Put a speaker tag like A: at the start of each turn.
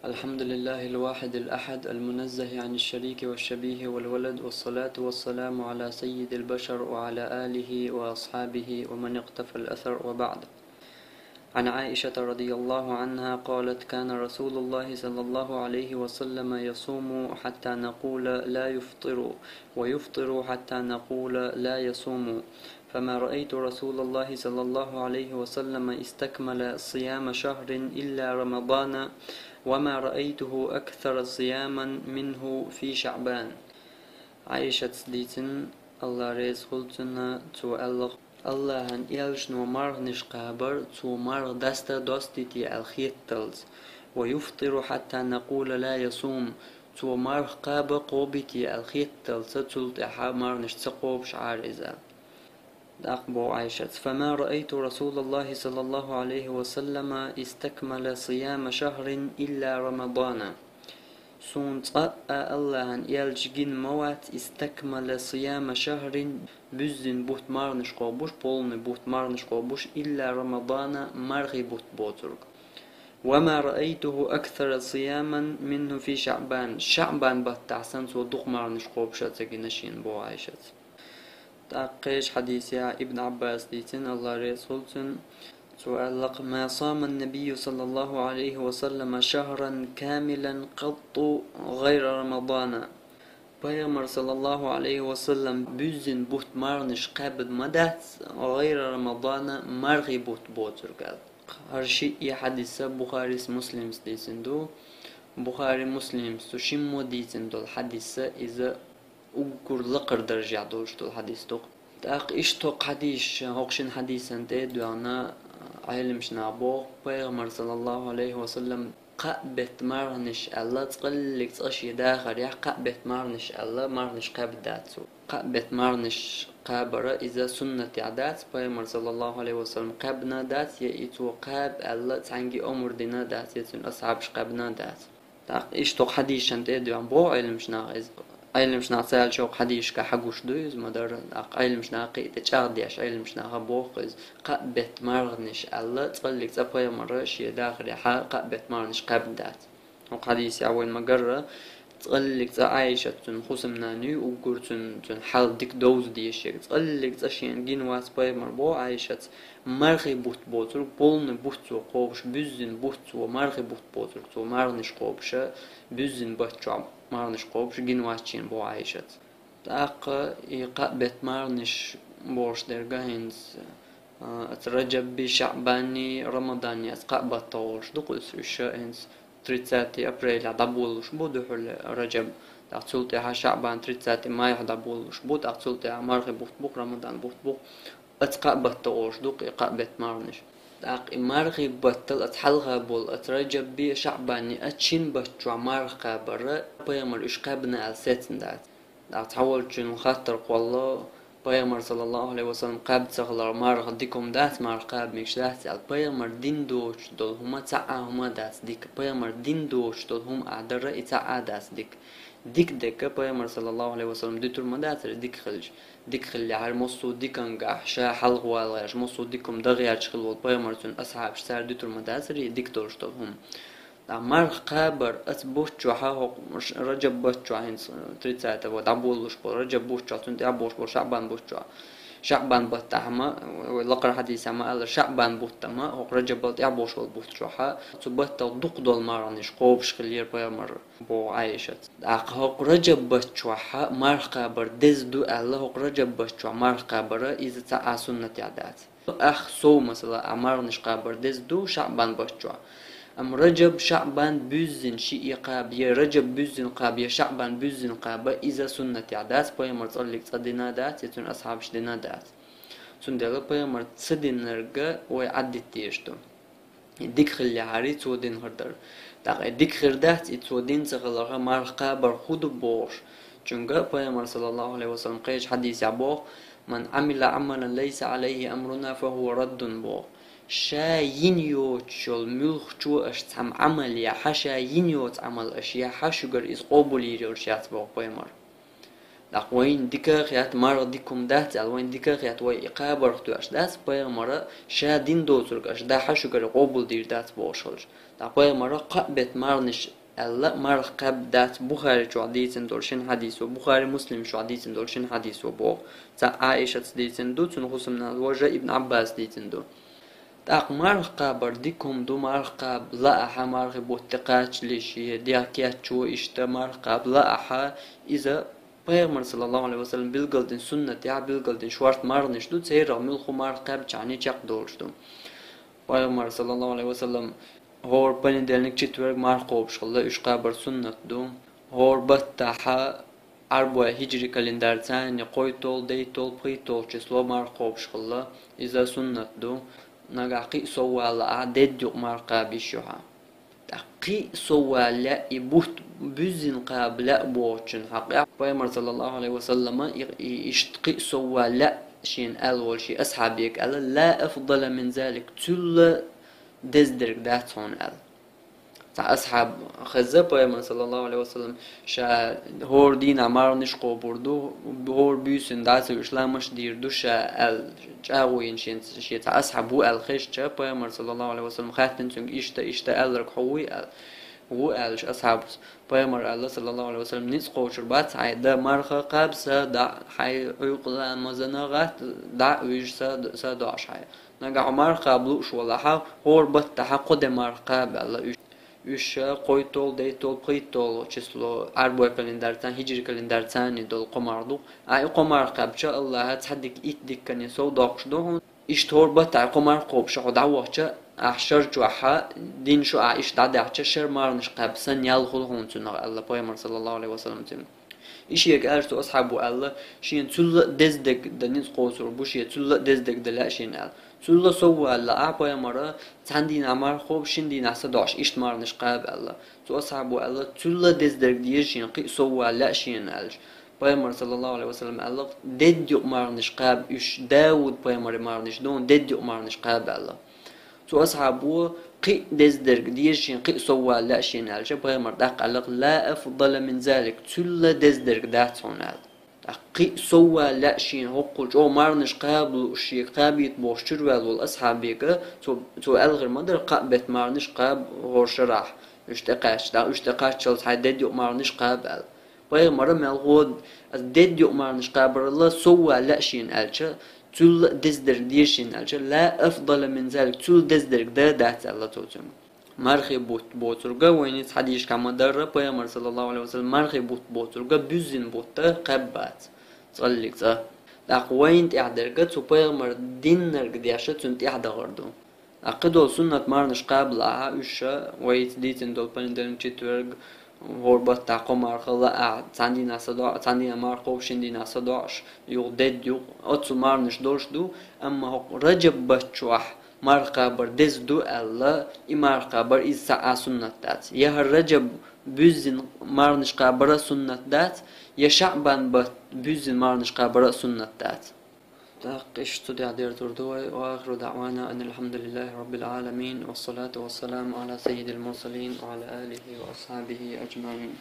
A: الحمد لله الواحد الأحد المنزه عن الشريك والشبيه والولد، والصلاة والسلام على سيد البشر وعلى آله وأصحابه ومن اقتفى الأثر، وبعد. عن عائشة رضي الله عنها قالت: كان رسول الله صلى الله عليه وسلم يصوم حتى نقول لا يفطر، ويفطر حتى نقول لا يصوم، فما رأيت رسول الله صلى الله عليه وسلم استكمل صيام شهر إلا رمضان، وما رأيته أكثر صياما منه في شعبان. عائشة ديتن الله ريز خلتنا تو الله هن إلش نو مرغ نشقابر تو مرغ دستا دوستي الخيتلز، ويفطر حتى نقول لا يصوم تو مرغ قاب قوبتي الخيتلز تلت أحا مرغ نشتقوب شعار إذا أخبو عائشة: فما رأيت رسول الله صلى الله عليه وسلم استكمل صيام شهر إلا رمضان. سونت الله أن يلجين موات استكمل صيام شهر بزن بوت مارنش قوبوش بولن بوت مارنش قوبوش إلا رمضان مرغي بوت بوترك، وما رأيته أكثر صياما منه في شعبان بتعسن صدق مارنش قوبشة تجنشين بو عائشة. تأقيش حديث يا ابن عباس ديتن الله رسولتن سؤال: ما صام النبي صلى الله عليه وسلم شهرا كاملا قط غير رمضان. بيغمر صلى الله عليه وسلم بزن بوت مارنش قابد مدات غير رمضان مرغي بوت بوتر قال. هرشي حديث بخاري مسلم ديتن دو بخاري مسلم سوشيمو ديتن دو الحديث إذا أقول لقر درجة دوش دو الحديث دو تاق إشتوق حديث هوقشن حديثا تيدو أنا علمش نابوغ بيغمر صلى الله عليه وسلم قابت مارنش الله تقلق تقشي داخل يح قابت مارنش الله مارنش قابداتو قابت مارنش قابرة إذا سنة عدات بيغمر صلى الله عليه وسلم قابنا دات يأتو قاب الله تعنجي أمر دينا دات يتون أصحابش قابنا دات تاق إشتوق حديث تيدو عن بو علمش ناغز علمش نعسال شوق حديش كحقوش دوز مدار علمش ناقي تشارديش علمش ناقبوخز قبت مرغنش الله تقلك تبقى مرة شي داخل حال قبت مرغنش قبدات وحديث أول ما قرر تقلك عايشة خصمنا نيو وقرتن حال ديك دوز ديشيك تقلك تشين جنواس باي مربو عايشة مرغي بوت بوتر بولن بوتو قوبش بزن بوتو مرغي بوت بوتر تو مرغنش قوبش بزن بوتو مارنش قوبش جنواتشين بو عايشة تاق يقبت مارنش بوش درجاينز اترجب بشعباني رمضاني اتقبت طورش دقلس الشائنز 30 ابريل عدبولش بودو حل رجب تاقتلتي ها شعبان 30 ماي عدبولش بود تاقتلتي ها مرغي بوك رمضان بوك اتقبت طورش دوق يقبت مارنش تاق مرغي بطل اتحلغا بول اترجب بي شعباني اتشين بچو مرغا برا بيامر اشقابنا السيتن دات تحول جن خاطر والله بيامر صلى الله عليه وسلم قاب تغلر مرغ ديكم دات مرغ قاب ميكش دات بيامر دين دوش دول هما تعا هما دات ديك بيامر دين دوش دول هم اعدر اتعا دات ديك بيامر صلى الله عليه وسلم دي تور مدات ديك خلي على مصو ديكن قحشا حلق والغاش مصو ديكم دغيا شغل بيامر تون اصحاب شتار دي تور مدات ديك دورش دول هم مرغ قابر اتبوشو حاهو رجب بوشو عين تريتساتا ودعبولوش بو رجب بوشو تنتي عبوش بو شعبان بطعما لقر حديث ما قال شعبان بوتما هو رجب بوت يعبوش بوشو حا تبطل دقدول مارنش قوبش خلير بيامر بو عايشة هو رجب بوشو حا مرغ قابر دزدو الله هو رجب بوشو مرغ قابر إذا تعا سنة عدات أخ سو مثلا أمارنش قابر دزدو شعبان بوشو أم رجب شعبان بزن شيء قاب يا رجب بزن قاب يا شعبان بزن قاب إذا سنة عدات بيامر تصلي تصدينا دات يتون أصحابش دينا دات سندلا بيامر تصدين نرجع ويعدي تيشتو ديك خلي عريت ودين هردر تاقي ديك خردات يتودين تغلقها مار قابر خود بوش جنجا بيامر صلى الله عليه وسلم قيش حديث عبوه: من عمل عملا ليس عليه أمرنا فهو رد بوه شا ينيوت شل ملخ شو اشتم عمل يا حشا ينيوت عمل اشياء حشجر إز قبولي رشات بوق بيمر وين ديكاخيات مر ديكم دات وين ديكاخيات وي إقابر اختواش داس بايغ مرة شادين دوترقش دا حشو قر قوبل دير دات بوشلش دا بايغ مرة قبت مرنش ألا مرقب دات بخاري شو عديتن دولشين حديثو بخاري مسلم شو عديتن دولشين حديثو بو تا عائشة ديتن دو تنخص من الوجه ابن عباس ديتن دو تاق مرقب برديكم دو مرقب لا أحا مرقب واتقاتش ليشي دياكيات شو اشتا مرقب لا أحا إذا Peygamber sallallahu aleyhi ve sellem bilgildin sünnet ya bilgildin şuart marnışdu seyra milxu marqab çani çaq doluşdu. Peygamber sallallahu aleyhi ve sellem hor panindelnik çitwerg marqob şalla üç qabar sünnetdu. Hor battaha arba hicri kalendar tani qoytol deytol pıytol çislo marqob şalla iza sünnetdu. Nagaqi sowala adet yok marqabi şuha. قي سوى لا يبوت بزن قابل بوچن حقيقة بيمر صلى الله عليه وسلم يشتقي سوى لا شين أول شيء أصحابيك قال لا أفضل من ذلك تل دزدرك داتون قال تاع أصحاب خزة بيمر صلى الله عليه وسلم شا هور دين عمار نشقو بردو هور بيسن داس الإسلامش ديردو شا ال جاوين شين تاع أصحاب هو الخيش شا بيمر صلى الله عليه وسلم خاتن سنج إشتا ألرك حوي هو قالش أصحاب بيمر الله صلى الله عليه وسلم نسقو شربات عيدا مرخة قابسة دع حي يقلا مزنغات دع ويج سداش حي نجا عمر قابلوش ولا حا هور بتها قدم مرقاب الله üç qoytol deytol pıytol çislo arboy kalendartan hicri kalendartan dol qomardu ay qomar qabcha Allah tsaddik itdik kan so doqshdo ishtor bata qomar qobsha dawaqcha ahshar juha din shu aish dadaqcha shar marnish qabsan yal khul huntuna Allah peygamber sallallahu aleyhi ve sellem tim işiyek ertu ashabu Allah şin tul dezdek deniz qosur bu şey tul dezdek de la şin al tul sowwa la apaya mara tandin amar khob shindin asa dash ishtmarnish qab Allah tu ashabu Allah tul dezdek diye şin qi sowwa la şin al Peygamber sallallahu aleyhi ve sellem Allah dedi marnish qab üç Davud peygamber marnish don dedi marnish qab Allah tu ashabu قي دزدرق ديشين قي سوا لا شين على جبهة مرداق علق لا أفضل من ذلك تل دزدرق داتون على قي سوا لا شين هقول جو مارنش قابل شي قابيت بوشتر والو أصحابيك تو ألغر مدر قابت مارنش قاب غرشراح اشتقاش شلت حي ديو مارنش قابل باي مرة ملغود ديو مارنش قابل الله سوا لا شين على تول دزدر ديشين أجل لا أفضل من ذلك تول دزدر ده الله توتم مرخي بوترجا وينيت حديش كما درة بيامر صلى الله عليه وسلم مرخي بوترجا بزين بوتا قبات صليك صح أقوين تعدرجا تو بيامر دينر قديشة تنت إحدى غردو أقدو سنة مرنش قبل عائشة ويت ديتن دول بندن تشتورج غربت تقوم مرخلا تاندي ناسدا تاندي مرخوب شندي ناسداش يودد يو أتو مرنش دوش دو أما رجب بتشوح مرقبر دز دو الله إمرقبر إذا سنة دات يا رجب بزن مرنش قبر سنة دات يا شعبان بزن مرنش قبر سنة دات تاقشت دير تردوي وآخر دعوانا أن الحمد لله رب العالمين والصلاة والسلام على سيد المرسلين وعلى آله وأصحابه أجمعين